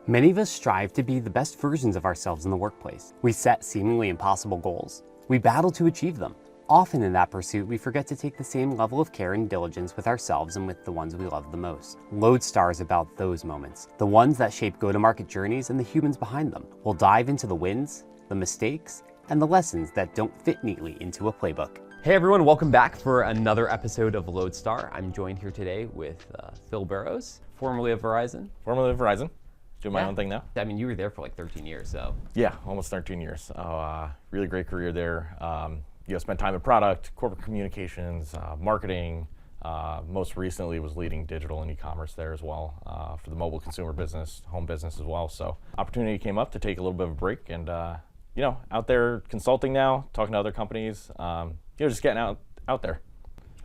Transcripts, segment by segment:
Many of us strive to be the best versions of ourselves in the workplace. We set seemingly impossible goals. We battle to achieve them. Often in that pursuit, we forget to take the same level of care and diligence with ourselves and with the ones we love the most. LodeStar is about those moments, the ones that shape go-to-market journeys and the humans behind them. We'll dive into the wins, the mistakes, and the lessons that don't fit neatly into a playbook. Hey everyone, welcome back for another episode of LodeStar. I'm joined here today with Phil Burrows, formerly of Verizon. Formerly of Verizon. Doing my own thing now. I mean, you were there for like 13 years, so. Yeah, almost 13 years. Really great career there. Spent time in product, corporate communications, marketing. Most recently was leading digital and e-commerce there as well for the mobile consumer business, home business as well. So opportunity came up to take a little bit of a break and, out there consulting now, talking to other companies, just getting out there.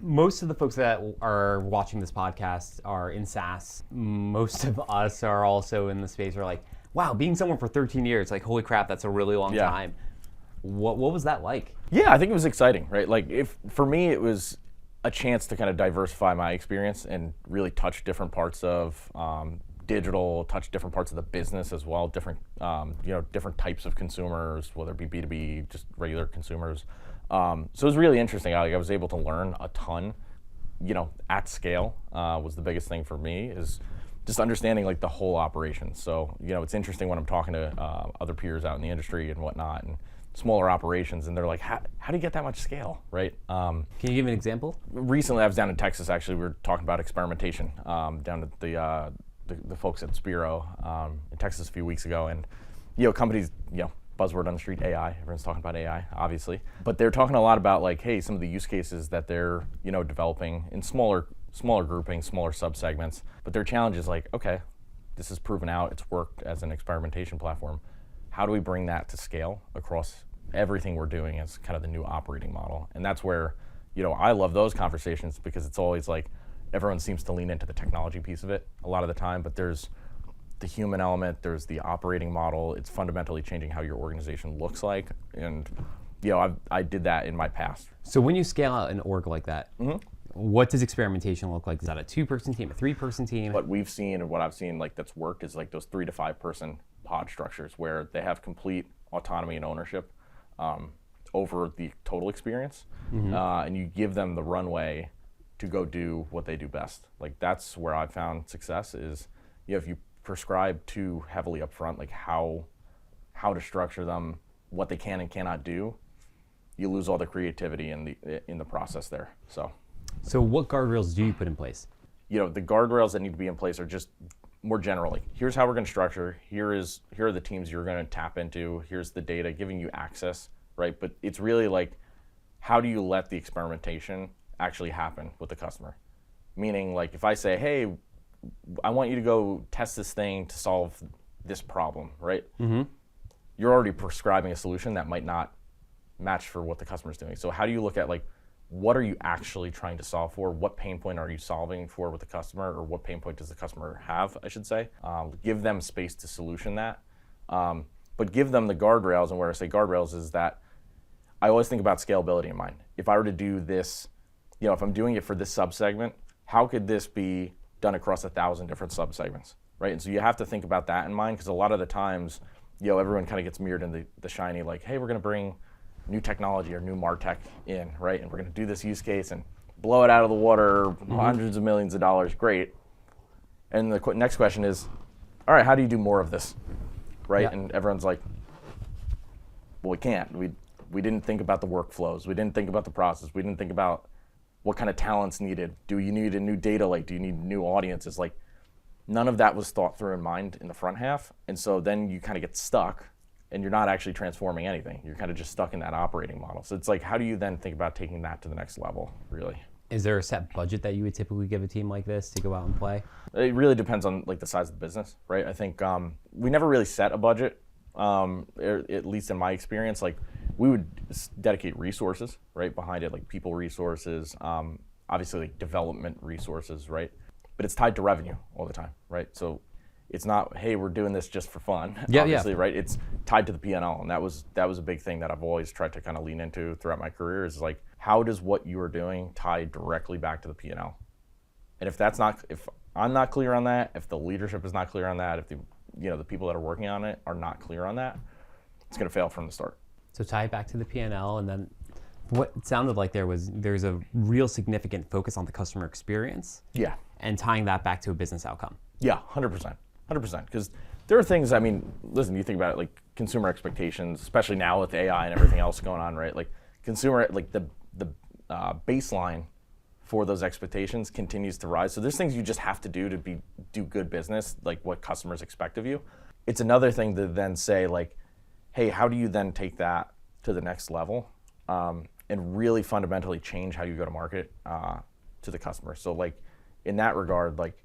Most of the folks that are watching this podcast are in SaaS. Most of us are also in the space where like, wow, being someone for 13 years, like, holy crap, that's a really long time. What was that like? Yeah, I think it was exciting, right? Like, for me, it was a chance to kind of diversify my experience and really touch different parts of digital, touch different parts of the business as well, different types of consumers, whether it be B2B, just regular consumers. So it was really interesting. I was able to learn a ton, at scale was the biggest thing for me, is just understanding like the whole operation. So, it's interesting when I'm talking to other peers out in the industry and whatnot, and smaller operations, and they're like, how do you get that much scale, right? Can you give an example? Recently, I was down in Texas, actually. We were talking about experimentation down at the folks at Spiro in Texas a few weeks ago, and, companies, buzzword on the street, AI. Everyone's talking about AI, obviously. But they're talking a lot about like, hey, some of the use cases that they're, developing in smaller groupings, smaller subsegments. But their challenge is like, okay, this is proven out, it's worked as an experimentation platform. How do we bring that to scale across everything we're doing as kind of the new operating model? And that's where, I love those conversations, because it's always like, everyone seems to lean into the technology piece of it a lot of the time, but there's the human element, there's the operating model. It's fundamentally changing how your organization looks like. And, I did that in my past. So when you scale out an org like that, what does experimentation look like? Is that a 2-person team, a 3-person team? What we've seen and what I've seen like that's worked is like those 3 to 5 person pod structures where they have complete autonomy and ownership over the total experience. And you give them the runway to go do what they do best. Like, that's where I've found success is, if you prescribe too heavily up front, like how to structure them, what they can and cannot do, you lose all the creativity in the process there. So what guardrails do you put in place? The guardrails that need to be in place are just more generally, here's how we're going to structure, here are the teams you're going to tap into, here's the data, giving you access, right? But it's really like, how do you let the experimentation actually happen with the customer? Meaning, like, if I say, hey, I want you to go test this thing to solve this problem, right? You're already prescribing a solution that might not match for what the customer's doing. So how do you look at, like, what are you actually trying to solve for? What pain point are you solving for with the customer, or what pain point does the customer have, I should say? Give them space to solution that, but give them the guardrails. And where I say guardrails is that I always think about scalability in mind. If I were to do this, if I'm doing it for this subsegment, how could this be done across 1,000 different subsegments, right? And so you have to think about that in mind, because a lot of the times, everyone kind of gets mirrored in the shiny, like, hey, we're going to bring new technology or new MarTech in, right? And we're going to do this use case and blow it out of the water, hundreds of millions of dollars, great. And the next question is, all right, how do you do more of this, right? Yeah. And everyone's like, well, we can't. We didn't think about the workflows. We didn't think about the process. We didn't think about what kind of talent's needed. Do you need a new data lake? Do you need new audiences? Like, none of that was thought through in mind in the front half. And so then you kind of get stuck, and you're not actually transforming anything. You're kind of just stuck in that operating model. So it's like, how do you then think about taking that to the next level, really? Is there a set budget that you would typically give a team like this to go out and play? It really depends on like the size of the business, right? I think we never really set a budget, at least in my experience. Like, we would dedicate resources, right, behind it, like people resources, obviously like development resources, right? But it's tied to revenue all the time, right? So it's not, hey, we're doing this just for fun, obviously, right? It's tied to the P&L, and that was a big thing that I've always tried to kind of lean into throughout my career, is like, how does what you are doing tie directly back to the P&L? And if I'm not clear on that, if the leadership is not clear on that, if the the people that are working on it are not clear on that, it's going to fail from the start. So tie it back to the P&L, and then what it sounded like there's a real significant focus on the customer experience. Yeah. And tying that back to a business outcome. Yeah, 100%. 100%. Because there are things, listen, you think about it, like consumer expectations, especially now with AI and everything else going on, right? Like consumer, like the baseline for those expectations continues to rise. So there's things you just have to do to do good business, like what customers expect of you. It's another thing to then say like, hey, how do you then take that to the next level and really fundamentally change how you go to market to the customer? So like in that regard, like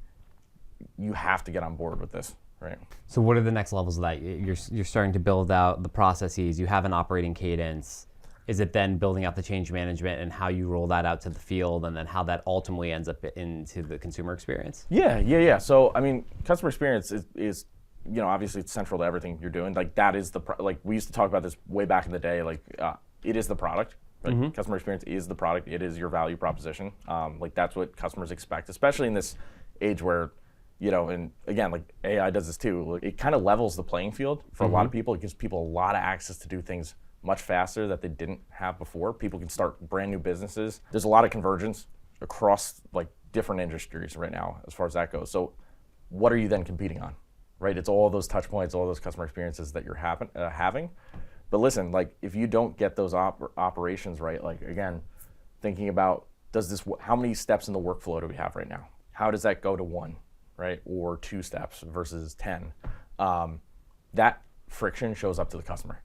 you have to get on board with this, right? So what are the next levels of that? You're starting to build out the processes. You have an operating cadence. Is it then building out the change management and how you roll that out to the field, and then how that ultimately ends up into the consumer experience? Yeah. So customer experience is obviously it's central to everything you're doing. Like that is like we used to talk about this way back in the day. Like it is the product. Right? Mm-hmm. Customer experience is the product. It is your value proposition. Like that's what customers expect, especially in this age where, and again, like AI does this too. Like, it kind of levels the playing field for a lot of people. It gives people a lot of access to do things much faster that they didn't have before. People can start brand new businesses. There's a lot of convergence across like different industries right now as far as that goes. So what are you then competing on, right? It's all those touch points, all those customer experiences that you're having. But listen, like if you don't get those operations right, like again, thinking about how many steps in the workflow do we have right now? How does that go to 1, right? Or 2 steps versus 10? That friction shows up to the customer.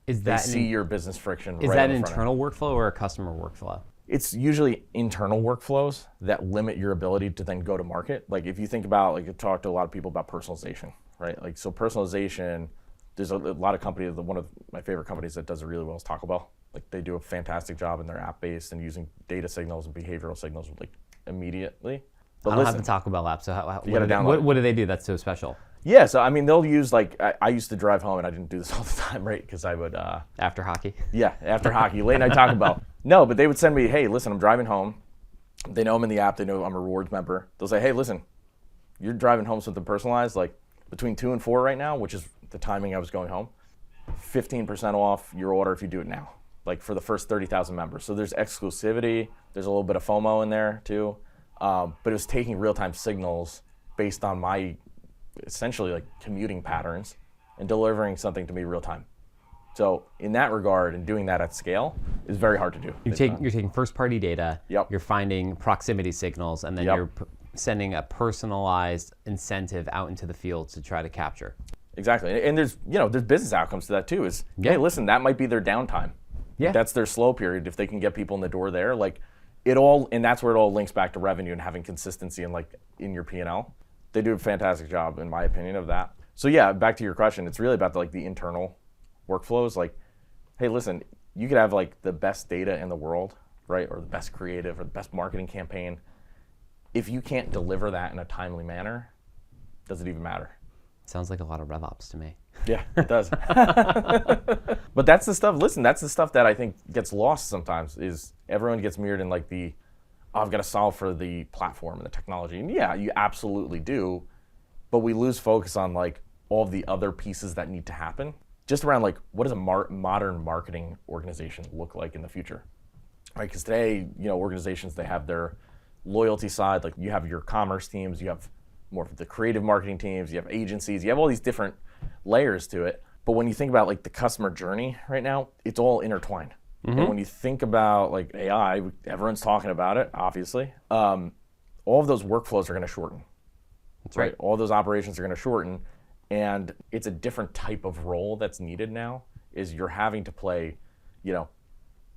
They see your business friction. Is that an internal workflow or a customer workflow? It's usually internal workflows that limit your ability to then go to market. Like if you think about, like I talk to a lot of people about personalization, right? Like so personalization, there's a lot of companies, one of my favorite companies that does it really well is Taco Bell. Like they do a fantastic job in their app-based and using data signals and behavioral signals like immediately. But I don't have the Taco Bell app, so what do they do that's so special? Yeah, so they'll use like, I used to drive home and I didn't do this all the time, right? Because I would... after hockey? Yeah, after hockey, late night Taco Bell. No, but they would send me, hey, listen, I'm driving home. They know I'm in the app, they know I'm a rewards member. They'll say, hey, listen, you're driving home something personalized, like between 2 and 4 right now, which is the timing I was going home, 15% off your order if you do it now, like for the first 30,000 members. So there's exclusivity, there's a little bit of FOMO in there too, but it was taking real-time signals based on my essentially like commuting patterns and delivering something to me real time. So in that regard, and doing that at scale is very hard to do. You're taking first-party data, Yep. You're finding proximity signals, and then Yep. you're sending a personalized incentive out into the field to try to capture. Exactly, and there's business outcomes to that too. Is hey, listen, that might be their downtime. Yeah, that's their slow period. If they can get people in the door there, like it all, and that's where it all links back to revenue and having consistency and like in your P&L. They do a fantastic job, in my opinion, of that. So yeah, back to your question, it's really about the internal workflows. Like, hey, listen, you could have like the best data in the world, right, or the best creative or the best marketing campaign. If you can't deliver that in a timely manner, does it even matter? Sounds like a lot of RevOps to me. Yeah, it does. But that's the stuff. Listen, that's the stuff that I think gets lost sometimes. Is everyone gets mirrored in like I've got to solve for the platform and the technology. And yeah, you absolutely do. But we lose focus on like all of the other pieces that need to happen. Just around like, what does a modern marketing organization look like in the future? Right, because today, organizations, they have their loyalty side. Like you have your commerce teams, you have more of the creative marketing teams, you have agencies, you have all these different layers to it. But when you think about like the customer journey right now, it's all intertwined. Mm-hmm. And when you think about like AI, everyone's talking about it, obviously. All of those workflows are going to shorten. That's right. All those operations are going to shorten, and it's a different type of role that's needed now. Is you're having to play,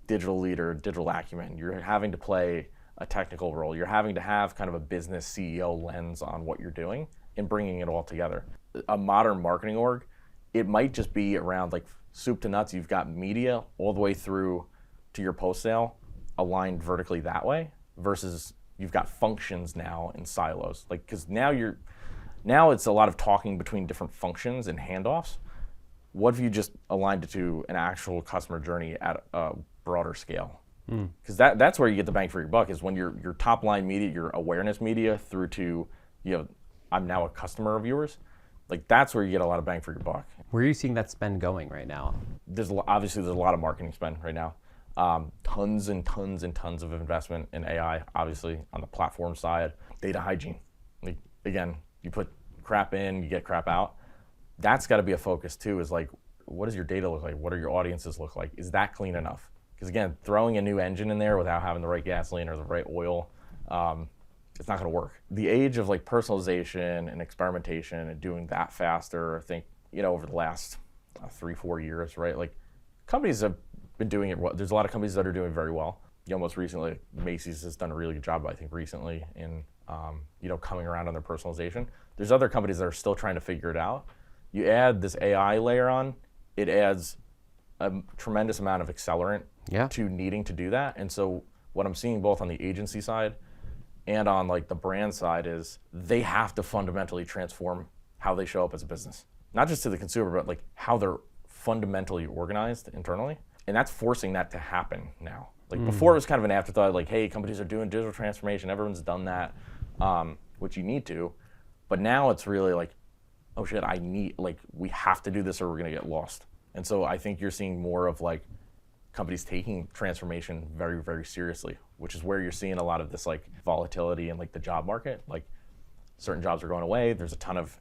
digital leader, digital acumen. You're having to play a technical role. You're having to have kind of a business CEO lens on what you're doing and bringing it all together. A modern marketing org, it might just be around like soup to nuts. You've got media all the way through to your post sale aligned vertically that way, versus you've got functions now in silos. Like, because now it's a lot of talking between different functions and handoffs. What if you just aligned it to an actual customer journey at a broader scale? Because that's where you get the bang for your buck, is when your top line media, your awareness media through to, I'm now a customer of yours. Like that's where you get a lot of bang for your buck. Where are you seeing that spend going right now? Obviously there's a lot of marketing spend right now. Tons and tons and tons of investment in AI, obviously on the platform side. Data hygiene. Like, again, you put crap in, you get crap out. That's got to be a focus too, is like, what does your data look like? What do your audiences look like? Is that clean enough? Because again, throwing a new engine in there without having the right gasoline or the right oil, it's not going to work. The age of like personalization and experimentation and doing that faster, I think, over the last 3-4 years, right? Like companies have been doing it well. There's a lot of companies that are doing very well. Most recently, Macy's has done a really good job, I think, recently in coming around on their personalization. There's other companies that are still trying to figure it out. You add this AI layer on, it adds a tremendous amount of accelerant to needing to do that. And so what I'm seeing both on the agency side and on like the brand side is they have to fundamentally transform how they show up as a business. Not just to the consumer, but like how they're fundamentally organized internally. And that's forcing that to happen now. Like before it was kind of an afterthought, like, hey, companies are doing digital transformation, everyone's done that, which you need to. But now it's really like, oh shit, we have to do this or we're gonna get lost. And so I think you're seeing more of like companies taking transformation very, very seriously, which is where you're seeing a lot of this like volatility in like the job market. Like certain jobs are going away. There's a ton of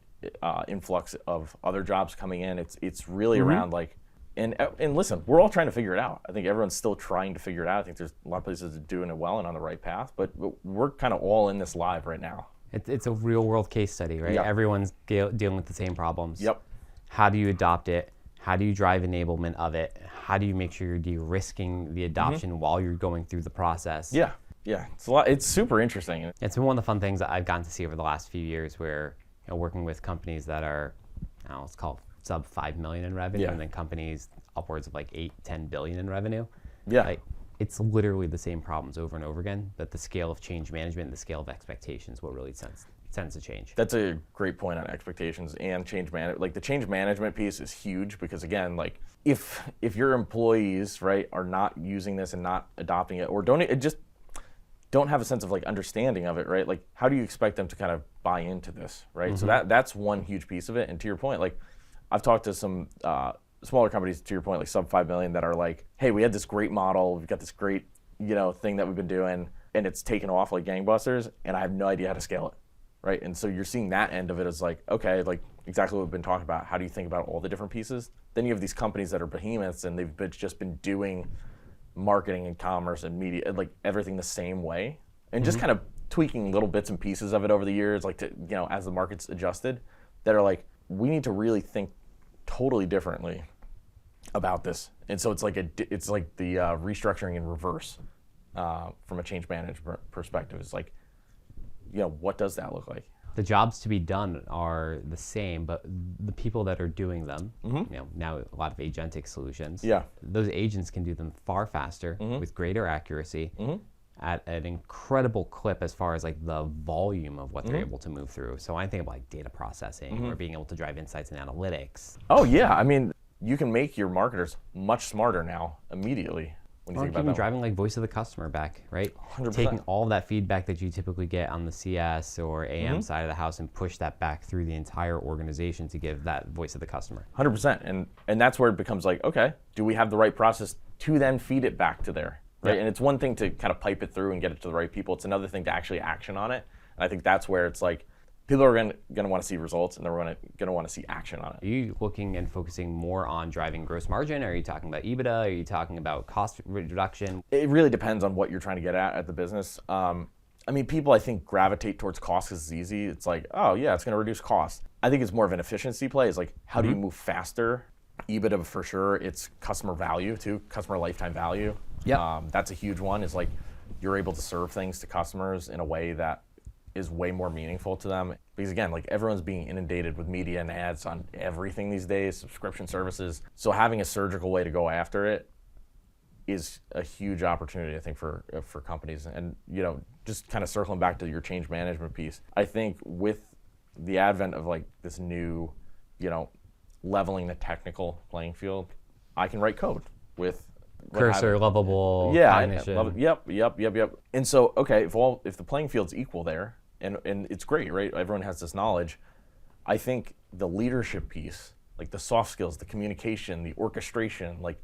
influx of other jobs coming in. It's really around like, and listen, we're all trying to figure it out. I think everyone's still trying to figure it out. I think there's a lot of places that are doing it well and on the right path, but we're kind of all in this live right now. It's a real world case study, right? Yep. Everyone's dealing with the same problems. Yep. How do you adopt it? How do you drive enablement of it? How do you make sure you're de-risking the adoption while you're going through the process? Yeah. It's a lot. It's super interesting. It's been one of the fun things that I've gotten to see over the last few years, where working with companies that are, let's call it sub 5 million in revenue, and then companies upwards of like 8-10 billion in revenue. Yeah. Like, it's literally the same problems over and over again, but the scale of change management and the scale of expectations what really tends to change. That's a great point on expectations and change management. Like the change management piece is huge because again, like if your employees, right, are not using this and not adopting it, or don't have a sense of like understanding of it, right? Like how do you expect them to kind of buy into this, right? So that's one huge piece of it. And to your point, like I've talked to some smaller companies, to your point, like sub 5 million, that are like, hey, we had this great model, we've got this great, thing that we've been doing, and it's taken off like gangbusters, and I have no idea how to scale it, right? And so you're seeing that end of it as like, okay, like exactly what we've been talking about. How do you think about all the different pieces? Then you have these companies that are behemoths, and they've just been doing marketing and commerce and media, like everything the same way, and just kind of tweaking little bits and pieces of it over the years, like to, as the market's adjusted, that are like, we need to really think totally differently about this. And so it's like the restructuring in reverse from a change management perspective. It's like, what does that look like? The jobs to be done are the same, but the people that are doing them, now a lot of agentic solutions, those agents can do them far faster with greater accuracy at an incredible clip as far as like the volume of what they're able to move through. So I think about like data processing or being able to drive insights and analytics. Oh yeah, I mean, you can make your marketers much smarter now immediately. When you think about that, driving like voice of the customer back, right? 100%. Taking all of that feedback that you typically get on the CS or AM side of the house and push that back through the entire organization to give that voice of the customer. 100%, and that's where it becomes like, okay, do we have the right process to then feed it back to there, right? And it's one thing to kind of pipe it through and get it to the right people. It's another thing to actually action on it. And I think that's where it's like, people are going to want to see results, and they're going to want to see action on it. Are you looking and focusing more on driving gross margin? Are you talking about EBITDA? Are you talking about cost reduction? It really depends on what you're trying to get at the business. I mean, people, I think, gravitate towards cost because it's easy. It's like, oh yeah, it's going to reduce cost. I think it's more of an efficiency play. It's like, how do you move faster? EBITDA for sure. It's customer value too, customer lifetime value. That's a huge one. Is like, you're able to serve things to customers in a way that is way more meaningful to them. Because again, like everyone's being inundated with media and ads on everything these days, subscription services. So having a surgical way to go after it is a huge opportunity, I think, for companies. And just kind of circling back to your change management piece, I think with the advent of like this new, leveling the technical playing field, I can write code with cursor, lovable, cognition. Yep. And so, okay, if the playing field's equal there, and it's great, right? Everyone has this knowledge. I think the leadership piece, like the soft skills, the communication, the orchestration, like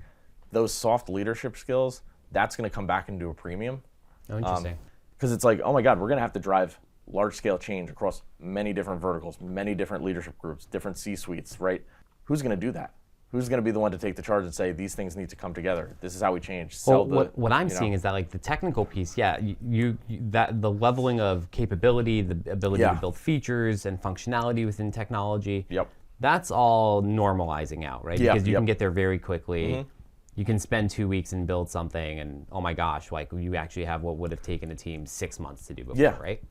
those soft leadership skills, that's going to come back into a premium. Oh, interesting. Because it's like, oh my God, we're going to have to drive large scale change across many different verticals, many different leadership groups, different C-suites, right? Who's going to do that? Who's going to be the one to take the charge and say, these things need to come together? This is how we change. Well, what I'm seeing is that like the technical piece, that the leveling of capability, the ability to build features and functionality within technology, that's all normalizing out, right? Because you can get there very quickly. You can spend 2 weeks and build something, and oh my gosh, like you actually have what would have taken a team 6 months to do before, right?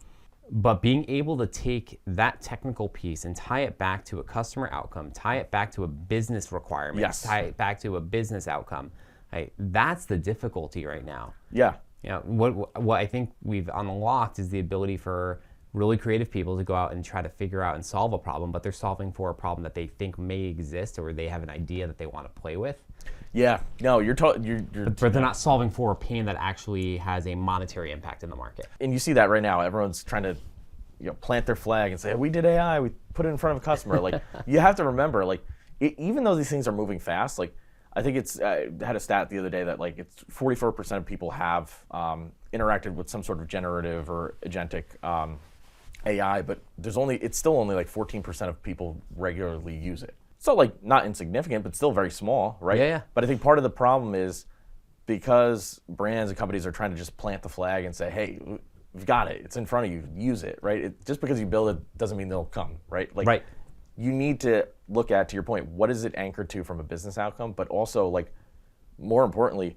But being able to take that technical piece and tie it back to a customer outcome, tie it back to a business requirement, tie it back to a business outcome, right? That's the difficulty right now. You know, what I think we've unlocked is the ability for really creative people to go out and try to figure out and solve a problem, but they're solving for a problem that they think may exist, or they have an idea that they want to play with. No, but they're not solving for a pain that actually has a monetary impact in the market. And you see that right now. Everyone's trying to, plant their flag and say, we did AI, we put it in front of a customer. Like, you have to remember, like, even though these things are moving fast, like, I think I had a stat the other day that like it's 44% of people have interacted with some sort of generative or agentic AI, but it's still only like 14% of people regularly use it. So like not insignificant, but still very small, right? But I think part of the problem is because brands and companies are trying to just plant the flag and say, hey, we've got it. It's in front of you. Use it, right? Just because you build it doesn't mean they'll come, right? Like, you need to look at, to your point, what is it anchored to from a business outcome, but also like, more importantly,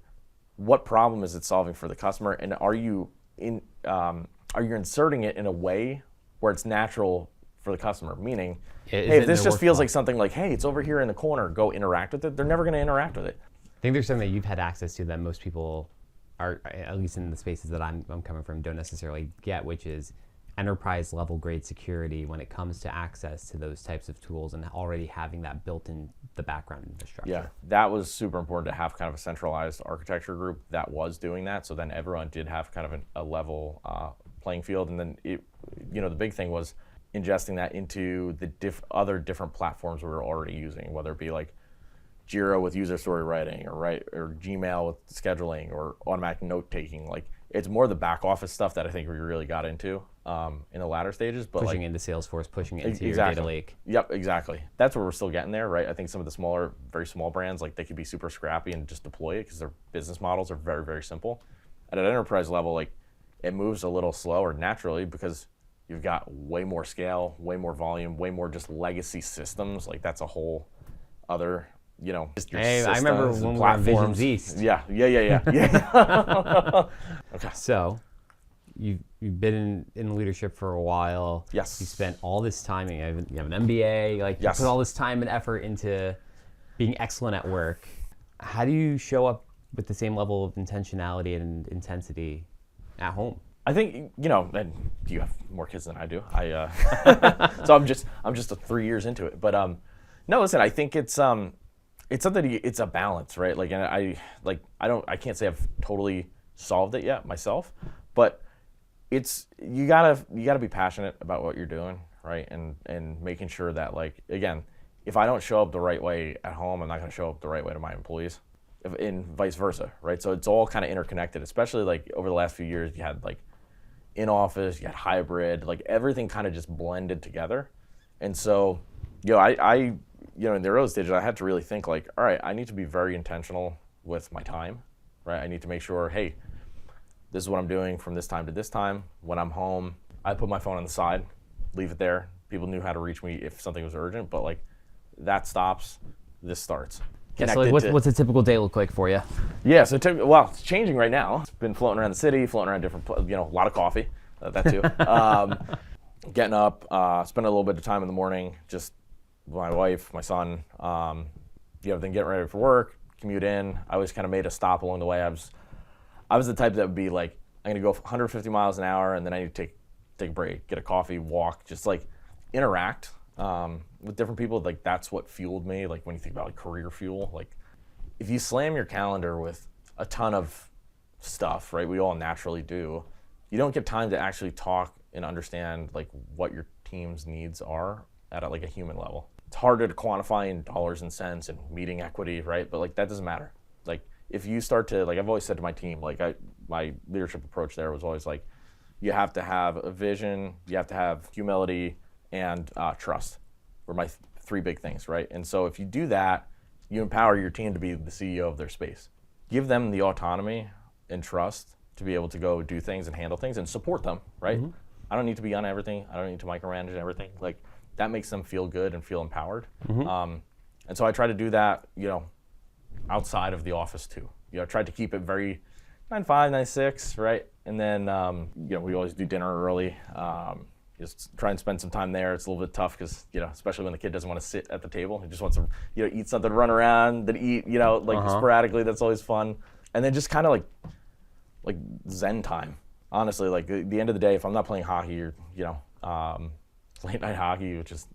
what problem is it solving for the customer, and are you inserting it in a way where it's natural for the customer? Meaning, hey, if this just feels like something like, hey, it's over here in the corner, go interact with it, they're never going to interact with it. I think there's something that you've had access to that most people are, at least in the spaces that I'm coming from, don't necessarily get, which is enterprise level grade security when it comes to access to those types of tools and already having that built in the background infrastructure. Yeah, that was super important to have kind of a centralized architecture group that was doing that. So then everyone did have kind of a level playing field. And then the big thing was ingesting that into the other different platforms we were already using, whether it be like Jira with user story writing, or Gmail with scheduling, or automatic note taking. Like, it's more the back office stuff that I think we really got into in the latter stages. But pushing into Salesforce, pushing it into your data lake. Yep, exactly. That's where we're still getting there, right? I think some of the smaller, very small brands, like they could be super scrappy and just deploy it because their business models are very, very simple. At an enterprise level, like, it moves a little slower naturally because you've got way more scale, way more volume, way more just legacy systems. Like, that's a whole other, Hey, I remember when we were on Visions East. Yeah. Okay. So, you've been in leadership for a while. Yes. You spent all this time, you have an MBA, you put all this time and effort into being excellent at work. How do you show up with the same level of intentionality and intensity at home? I think, and you have more kids than I do. So I'm just 3 years into it. But no, listen, I think it's something. It's a balance, right? Like, and I can't say I've totally solved it yet myself, but you gotta be passionate about what you're doing, right? And making sure that, like, again, if I don't show up the right way at home, I'm not gonna show up the right way to my employees, and vice versa, right? So it's all kind of interconnected. Especially like over the last few years, you had like in office, you had hybrid, like everything kind of just blended together, and so I in the early stages, I had to really think like, all right, I need to be very intentional with my time, right? I need to make sure, hey, this is what I'm doing from this time to this time. When I'm home, I put my phone on the side, leave it there. People knew how to reach me if something was urgent, but like that stops, this starts. Yeah, so like what's a typical day look like for you? Yeah, so it's changing right now. It's been floating around the city, floating around different, a lot of coffee, that too. Getting up, spending a little bit of time in the morning, just my wife, my son, then getting ready for work, commute in. I always kind of made a stop along the way. I was the type that would be like, I'm gonna go 150 miles an hour, and then I need to take a break, get a coffee, walk, just like interact with different people. Like, that's what fueled me. Like, when you think about like career fuel, like if you slam your calendar with a ton of stuff, right? We all naturally do. You don't get time to actually talk and understand like what your team's needs are at like a human level. It's harder to quantify in dollars and cents and meeting equity, right? But like that doesn't matter. Like if you start to, like I've always said to my team, like my leadership approach there was always like, you have to have a vision, you have to have humility, and trust were my three big things, right? And so if you do that, you empower your team to be the CEO of their space. Give them the autonomy and trust to be able to go do things and handle things and support them, right? Mm-hmm. I don't need to be on everything. I don't need to micromanage everything. Like that makes them feel good and feel empowered. Mm-hmm. And so I try to do that, outside of the office too. I tried to keep it very 9-5, 9-6, right? And then, we always do dinner early. Just try and spend some time there. It's a little bit tough because, especially when the kid doesn't want to sit at the table. He just wants to, eat something, run around, then eat, sporadically. That's always fun. And then just kind of like Zen time. Honestly, like the end of the day, if I'm not playing hockey or, late night hockey, which is,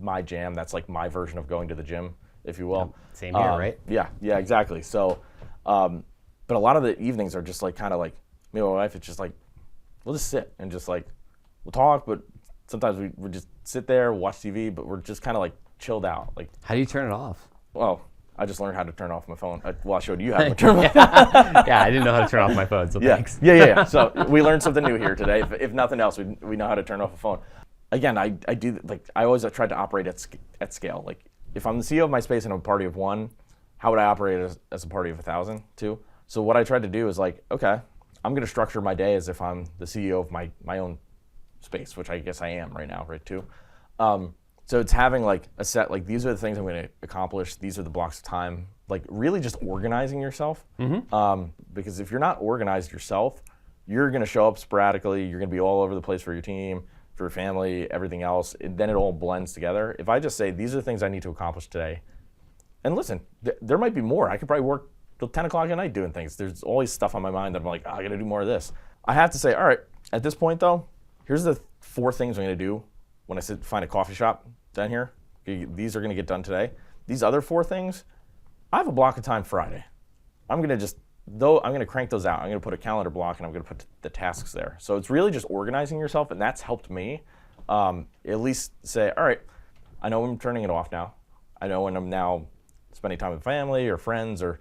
my jam, that's like my version of going to the gym, if you will. Yeah, same here, right? Yeah, exactly. So, but a lot of the evenings are just like kind of like, me and my wife, it's just like, we'll just sit and just like, we'll talk, but sometimes we just sit there, watch TV, but we're just kind of like chilled out. Like, how do you turn it off? Well, I just learned how to turn off my phone. I showed you how to turn it off. Yeah, I didn't know how to turn off my phone, so thanks. Yeah. So we learned something new here today. If nothing else, we know how to turn off a phone. Again, I do, like, I always tried to operate at scale. Like, if I'm the CEO of my space in a party of one, how would I operate as a party of 1,000 too? So what I tried to do is like, okay, I'm going to structure my day as if I'm the CEO of my own space, which I guess I am right now, right too. So it's having like a set, like these are the things I'm going to accomplish. These are the blocks of time. Like really just organizing yourself. Mm-hmm. Because if you're not organized yourself, you're going to show up sporadically. You're going to be all over the place for your team, for your family, everything else. Then it all blends together. If I just say, these are the things I need to accomplish today. And listen, there might be more. I could probably work till 10 o'clock at night doing things. There's always stuff on my mind that I'm like, I got to do more of this. I have to say, all right, at this point though, here's the 4 things I'm going to do when I find a coffee shop down here. These are going to get done today. These other 4 things, I have a block of time Friday. I'm going to crank those out. I'm going to put a calendar block and I'm going to put the tasks there. So it's really just organizing yourself, and that's helped me at least say, all right, I know I'm turning it off now. I know when I'm now spending time with family or friends or,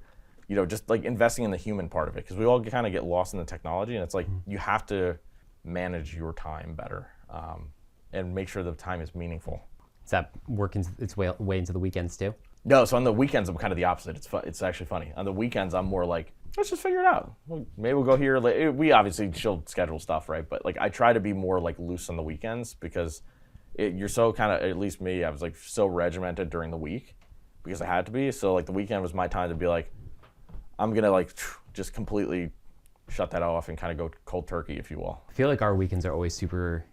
just like investing in the human part of it. Because we all kind of get lost in the technology, and it's like you have to manage your time better and make sure the time is meaningful. Is that working its way into the weekends too? No, so on the weekends I'm kind of the opposite. It's actually funny. On the weekends I'm more like, let's just figure it out. Maybe we'll go here. We obviously she'll schedule stuff, right? But like I try to be more like loose on the weekends because you're so kind of, at least me, I was like so regimented during the week because I had to be. So like the weekend was my time to be like, I'm gonna like just completely shut that off and kind of go cold turkey, if you will. I feel like our weekends are always super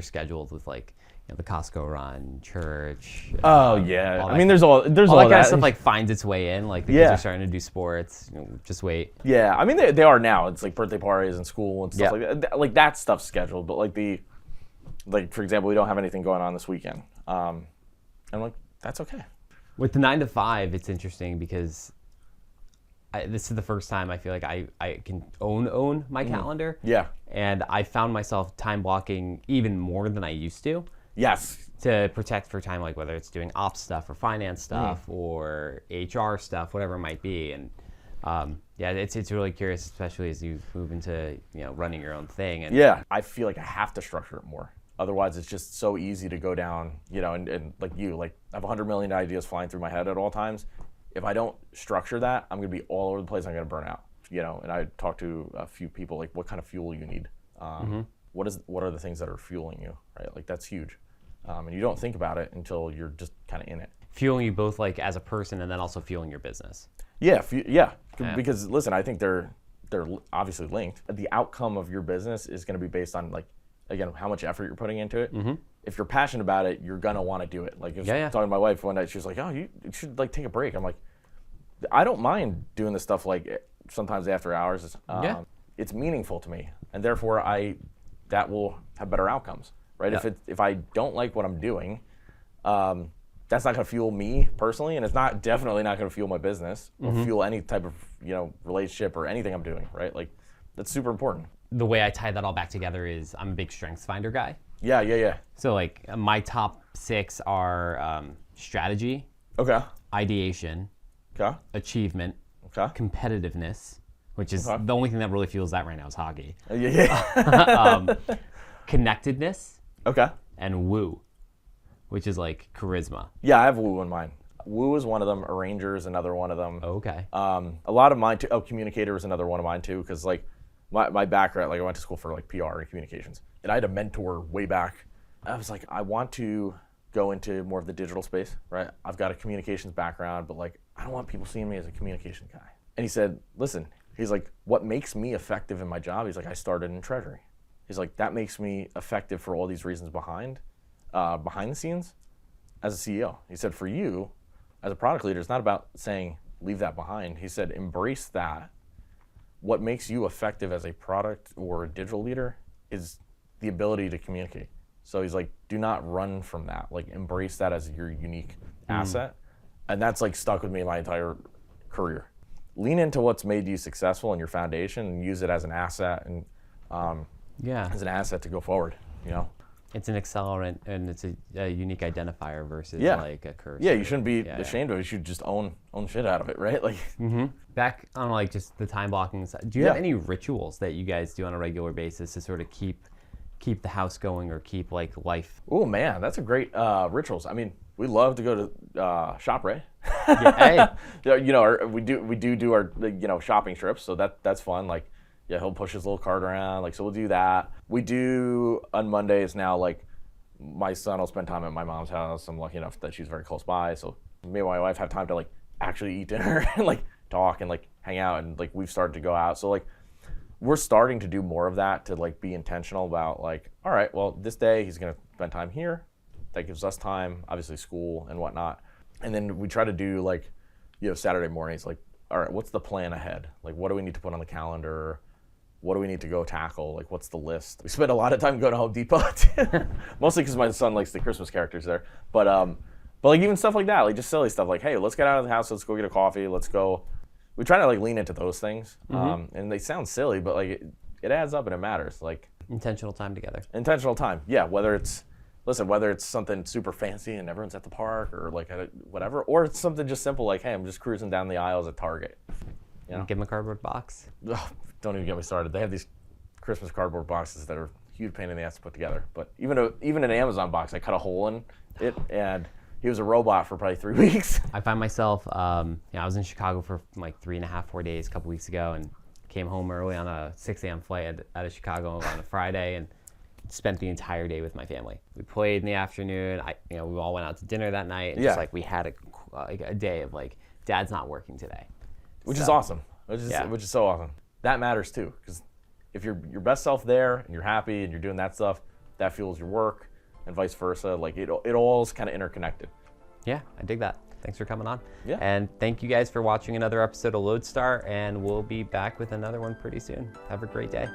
scheduled with like the Costco run, church. Oh yeah, I mean there's all that kind of stuff like finds its way in. Like the kids are starting to do sports. Just wait. Yeah, I mean they are now. It's like birthday parties and school and stuff like that. Like that stuff's scheduled, but like for example, we don't have anything going on this weekend. And I'm like, that's okay. With the 9 to 5, it's interesting because this is the first time I feel like I can own my calendar. Yeah. And I found myself time blocking even more than I used to. Yes. To protect for time, like whether it's doing ops stuff or finance stuff or HR stuff, whatever it might be. And it's really curious, especially as you move into running your own thing. And I feel like I have to structure it more. Otherwise, it's just so easy to go down, and like I have 100 million ideas flying through my head at all times. If I don't structure that, I'm going to be all over the place. I'm going to burn out, And I talked to a few people, like, what kind of fuel you need? What are the things that are fueling you, right? Like, that's huge. And you don't think about it until you're just kind of in it. Fueling you both, like, as a person and then also fueling your business. Yeah. Because, listen, I think they're obviously linked. The outcome of your business is going to be based on, like, again, how much effort you're putting into it. Mm-hmm. If you're passionate about it, you're going to want to do it. Like, I was talking to my wife one night, she was like, oh, you should, like, take a break. I'm like, I don't mind doing this stuff, like, sometimes after hours. It's meaningful to me, and therefore that will have better outcomes, right? Yeah. If I don't like what I'm doing, that's not going to fuel me personally, and it's definitely not going to fuel my business or fuel any type of relationship or anything I'm doing, right? Like, that's super important. The way I tie that all back together is I'm a big StrengthsFinder guy. Yeah. So like my top 6 are strategy, Okay. ideation, Okay. achievement, Okay. competitiveness, which is Okay. the only thing that really fuels that right now is hockey. Yeah. Connectedness, Okay. and woo, which is like charisma. Yeah, I have woo in mine. Woo is one of them. Arranger is another one of them. Okay. A lot of mine too. Oh, communicator is another one of mine too. Because like my background, like I went to school for like PR and communications, and I had a mentor way back. I was like, I want to go into more of the digital space, right? I've got a communications background, but like I don't want people seeing me as a communications guy. And he said, listen, he's like, what makes me effective in my job? He's like, I started in treasury. He's like, that makes me effective for all these reasons behind the scenes as a CEO. He said, for you, as a product leader, it's not about saying, leave that behind. He said, embrace that. What makes you effective as a product or a digital leader is the ability to communicate. So he's like, do not run from that. Like, embrace that as your unique asset. And that's like stuck with me my entire career. Lean into what's made you successful in your foundation and use it as an asset and as an asset to go forward, you know? It's an accelerant and it's a unique identifier versus like a curse. Yeah, you shouldn't be ashamed of it. You should just own shit out of it, right? Like, Back on like just the time blocking side, do you have any rituals that you guys do on a regular basis to sort of keep the house going or keep like life? Oh man, that's a great rituals. I mean, we love to go to ShopRite. Yeah, hey. You know, we do our shopping trips, so that's fun. Like, yeah, he'll push his little cart around. Like, so we'll do that. We do on Mondays now. Like, my son will spend time at my mom's house. I'm lucky enough that she's very close by, so me and my wife have time to like actually eat dinner and like talk and like hang out, and like we've started to go out. So like we're starting to do more of that to like be intentional about like, all right, well this day he's gonna spend time here. That gives us time, obviously school and whatnot. And then we try to do like, Saturday mornings, like, all right, what's the plan ahead? Like, what do we need to put on the calendar? What do we need to go tackle? Like, what's the list? We spend a lot of time going to Home Depot, mostly because my son likes the Christmas characters there. But like even stuff like that, like just silly stuff, like, hey, let's get out of the house, let's go get a coffee, let's go. We try to like lean into those things, and they sound silly, but like it adds up and it matters. Like Intentional time together. Intentional time, yeah. Whether it's something super fancy and everyone's at the park or like whatever, or it's something just simple like, hey, I'm just cruising down the aisles at Target. You know? Give him a cardboard box. Ugh, don't even get me started. They have these Christmas cardboard boxes that are a huge pain in the ass to put together. But even an Amazon box, I cut a hole in it, and he was a robot for probably 3 weeks. I find myself, I was in Chicago for like 3.5, 4 days a couple weeks ago, and came home early on a 6 a.m. flight out of Chicago on a Friday, and spent the entire day with my family. We played in the afternoon. We all went out to dinner that night, and just like we had a day of like, Dad's not working today. Which is awesome. Which is so awesome. That matters too, because if you're your best self there and you're happy and you're doing that stuff, that fuels your work, and vice versa. Like it all is kind of interconnected. Yeah, I dig that. Thanks for coming on. Yeah. And thank you guys for watching another episode of LodeStar, and we'll be back with another one pretty soon. Have a great day.